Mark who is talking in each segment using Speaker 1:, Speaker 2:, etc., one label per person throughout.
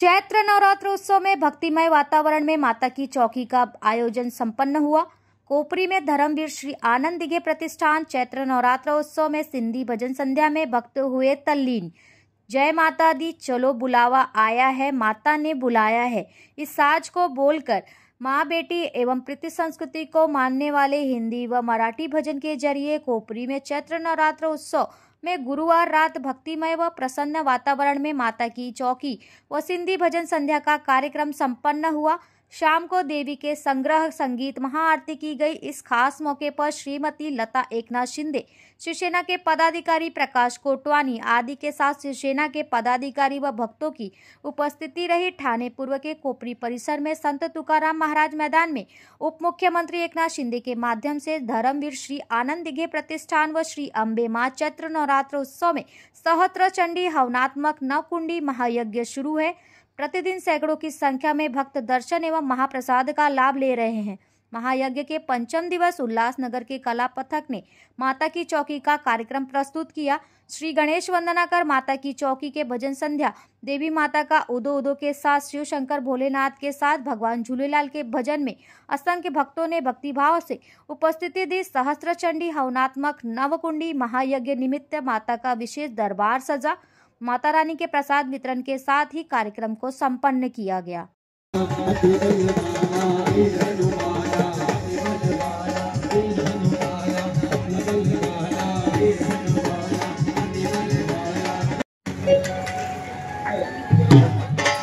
Speaker 1: चैत्र नवरात्र उत्सव में भक्तिमय वातावरण में माता की चौकी का आयोजन संपन्न हुआ। कोपरी में धर्मवीर श्री आनंद दिघे प्रतिष्ठान चैत्र नवरात्र उत्सव में सिंधी भजन संध्या में भक्त हुए तल्लीन। जय माता दी, चलो बुलावा आया है, माता ने बुलाया है, इस साज को बोलकर माँ बेटी एवं प्रीति संस्कृति को मानने वाले हिंदी व मराठी भजन के जरिए कोपरी में चैत्र नवरात्र उत्सव में गुरुवार रात भक्तिमय व प्रसन्न वातावरण में माता की चौकी व सिंधी भजन संध्या का कार्यक्रम संपन्न हुआ। शाम को देवी के संग्रह संगीत महाआरती की गई। इस खास मौके पर श्रीमती लता एकनाथ शिंदे, शिवसेना के पदाधिकारी प्रकाश कोटवानी आदि के साथ शिवसेना के पदाधिकारी व भक्तों की उपस्थिति रही। ठाणे पूर्व के कोपरी परिसर में संत तुकाराम महाराज मैदान में उप मुख्यमंत्री एकनाथ शिंदे के माध्यम से धर्मवीर श्री आनंद दिघे प्रतिष्ठान व श्री अंबे मां चैत्र नवरात्र उत्सव में सहस्त्र चंडी हवनात्मक नवकुंडी महायज्ञ शुरू है। प्रतिदिन सैकड़ों की संख्या में भक्त दर्शन एवं महाप्रसाद का लाभ ले रहे हैं। महायज्ञ के पंचम दिवस उल्लासनगर के कला पथक ने माता की चौकी का कार्यक्रम प्रस्तुत किया। श्री गणेश वंदना कर माता की चौकी के भजन संध्या देवी माता का उदो उदो के साथ शिव शंकर भोलेनाथ के साथ भगवान झूलेलाल के भजन में असंख्य भक्तों ने भक्तिभाव से उपस्थिति दी। सहस्त्र चंडी हवनात्मक नवकुंडी महायज्ञ निमित्त माता का विशेष दरबार सजा। माता रानी के प्रसाद वितरण के साथ ही कार्यक्रम को संपन्न किया गया।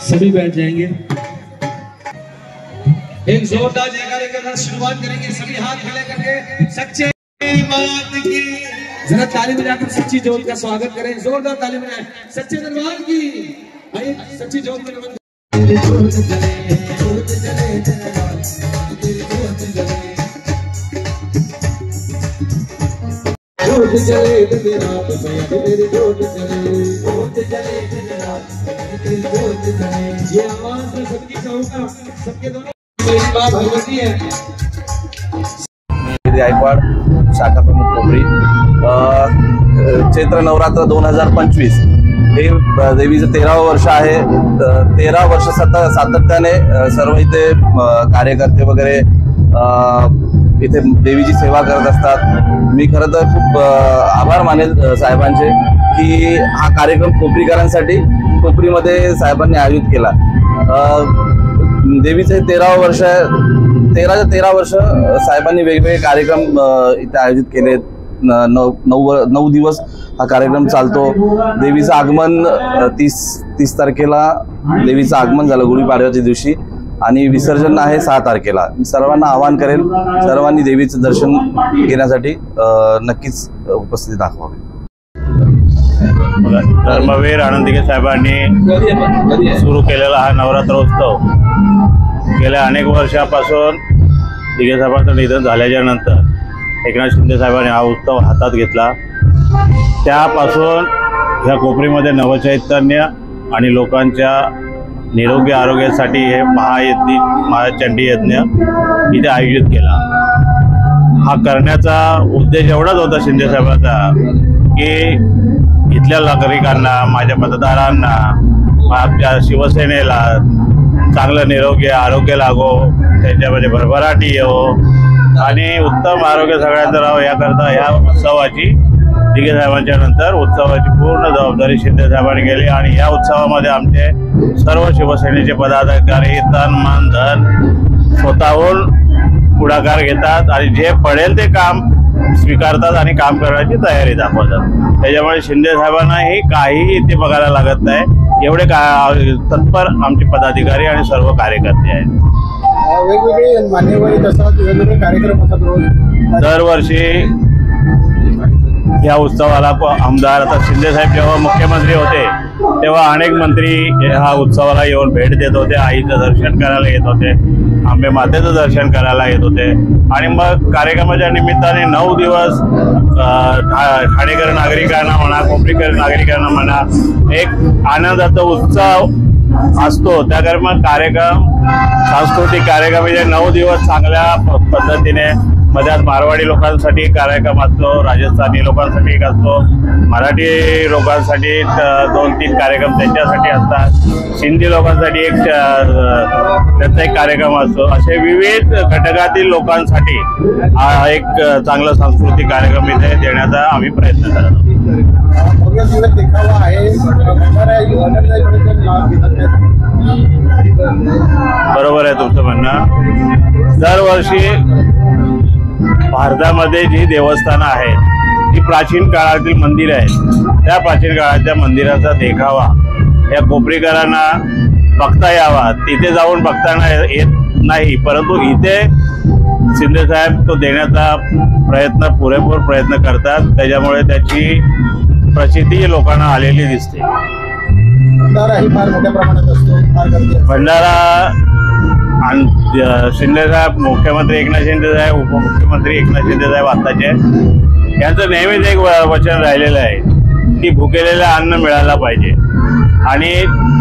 Speaker 2: सभी बैठ जाएंगे। एक जोरदार जयकारे के साथ शुरुआत करेंगे। सभी हाथ खड़े करके सच्चे बात की जरा ताली बजाकर सच्ची जोत का स्वागत करें। जोरदार ताली बजाएं सच्चे दरबार की। आइए सच्ची जोत में नमन। जोत जले दरबार, जोत जले दिन रात मेरी जोत जले दिन रात तेरी जोत जले। ये आवाज में सबकी चाहूंगा, सबके दोनों मेरी मां भगवती है।
Speaker 3: गायकवाड शाखा प्रमुख कोपरी। चैत्र नवरात्र 2025 हे देवीचं 13वं वर्ष आहे। 13 वर्ष सातत्याने सर्व इथे कार्यकर्ते वगैरे इथे देवीची सेवा करत असतात। मी खरं तर खूप आभार मानेल साहेबांचे की हा कार्यक्रम कोपरीकरांसाठी कोपरीमध्ये साहेबांनी आयोजित केला। देवीचं 13वं वर्ष आहे। 13 वर्ष साहेबांनी वेगवेगळे कार्यक्रम इथे आयोजित केले। 9 दिवस हा कार्यक्रम चालतो। देवीचं आगमन 30 तारखेला देवीचं आगमन झालं गुढीपाडव्याच्या दिवशी आणि विसर्जन आहे 6 तारखेला। मी सर्वांना आवाहन करेल, सर्वांनी देवीचं दर्शन घेण्यासाठी नक्कीच उपस्थिती दाखवावी।
Speaker 4: धर्मवीर आनंद दिघे साहेबांनी सुरू केलेला हा नवरात्र उत्सव गेल्या अनेक वर्षापासून दिघे साहेबांचं निधन झाल्याच्या नंतर एकनाथ शिंदे साहेबांनी हा उत्सव हातात घेतला। त्यापासून ह्या कोपरीमध्ये नवचैतन्य आणि लोकांच्या निरोगी आरोग्यासाठी हे महाचंडी यज्ञ इथे आयोजित केला। हा करण्याचा उद्देश एवढाच होता शिंदे साहेबांचा की इथल्या नागरिकांना, माझ्या मतदारांना, आमच्या शिवसेनेला चांगलं निरोगी आरोग्य लागो, त्यांच्यामध्ये भरभराटी येवो आणि उत्तम आरोग्य सगळ्यांचं राहावं याकरता ह्या उत्सवाची दिघे साहेबांच्या नंतर उत्सवाची पूर्ण जबाबदारी शिंदे साहेबांनी केली आणि या उत्सवामध्ये आमचे सर्व शिवसेनेचे पदाधिकारी तन मन धन स्वतःहून पुढाकार घेतात आणि जे पडेल ते काम स्वीकारतात आणि काम करण्याची तयारी दाखवतात। त्याच्यामुळे शिंदे साहेबांनाही काहीही इथे बघायला लागत नाही, एवढे तत्पर आमचे पदाधिकारी आणि सर्व कार्यकर्ते आहेत।
Speaker 2: वेगवेगळे मान्यवरी असतात, वेगवेगळे कार्यक्रम असतात रोज।
Speaker 4: दरवर्षी या उत्सवाला आमदार आता शिंदे साहेब जेव्हा मुख्यमंत्री होते तेव्हा अनेक मंत्री हा उत्सवाला येऊन भेट देत होते, आईचं दर्शन करायला येत होते, आंबे मातेचं दर्शन करायला येत होते आणि मग कार्यक्रमाच्या निमित्ताने 9 दिवस ठाणेकर नागरिकांना म्हणा, कोपरीकर नागरिकांना म्हणा एक आनंदाचा उत्सव असतो। त्याकरता कार्यक्रम सांस्कृतिक कार्यक्रम म्हणजे 9 दिवस चांगल्या पद्धतीने मध्यात मारवाडी लोकांसाठी एक कार्यक्रम असतो, राजस्थानी लोकांसाठी एक असतो, मराठी लोकांसाठी 2-3 कार्यक्रम त्यांच्यासाठी असतात, सिंधी लोकांसाठी त्याचा एक कार्यक्रम असतो. असे विविध घटकातील लोकांसाठी हा एक चांगला सांस्कृतिक कार्यक्रम इथे देण्याचा आम्ही प्रयत्न करत आहोत. बरोबर आहे तुमचं म्हणणं. दरवर्षी भारतामध्ये जी देवस्थानं आहेत ती प्राचीन काळातील मंदिरं आहेत. त्या प्राचीन काळाच्या मंदिराचा देखावा या कोपरीकरांना बघता यावा, तिथे जाऊन बघताना येत नाही, परंतु इथे शिंदे साहेब तो देण्याचा पुरेपूर प्रयत्न करतात. त्याच्यामुळे त्याची प्रसिद्धी लोकांना आलेली दिसते. भंडारा शिंदे साहेब, मुख्यमंत्री एकनाथ शिंदे साहेब, उपमुख्यमंत्री एकनाथ शिंदे साहेब आत्ताचे, यांचं नेहमीच एक वचन राहिलेलं आहे की भुकेलेलं अन्न मिळायला पाहिजे. आणि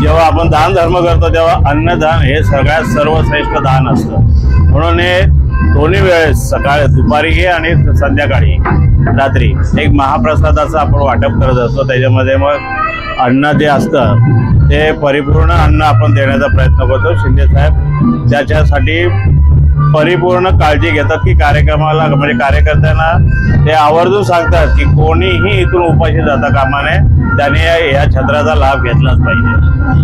Speaker 4: जेव्हा आपण दान धर्म करतो तेव्हा अन्नदान हे सगळ्यात सर्वश्रेष्ठ दान असतं. म्हणून हे दोन्ही वेळेस सकाळी दुपारी आणि संध्याकाळी रात्री एक महाप्रसादाचं आपण वाटप करत असतो. त्याच्यामध्ये मग अन्न जे असतं ते परिपूर्ण अन्न आपण देण्याचा प्रयत्न करतो. शिंदे साहेब त्याच्यासाठी परिपूर्ण काळजी घेतात की कार्यक्रमाला म्हणजे कार्यकर्त्यांना ते आवर्जून सांगतात की कोणीही इथून उपाशी जाता कामा नये, त्याने या छत्राचा लाभ घेतलाच पाहिजे.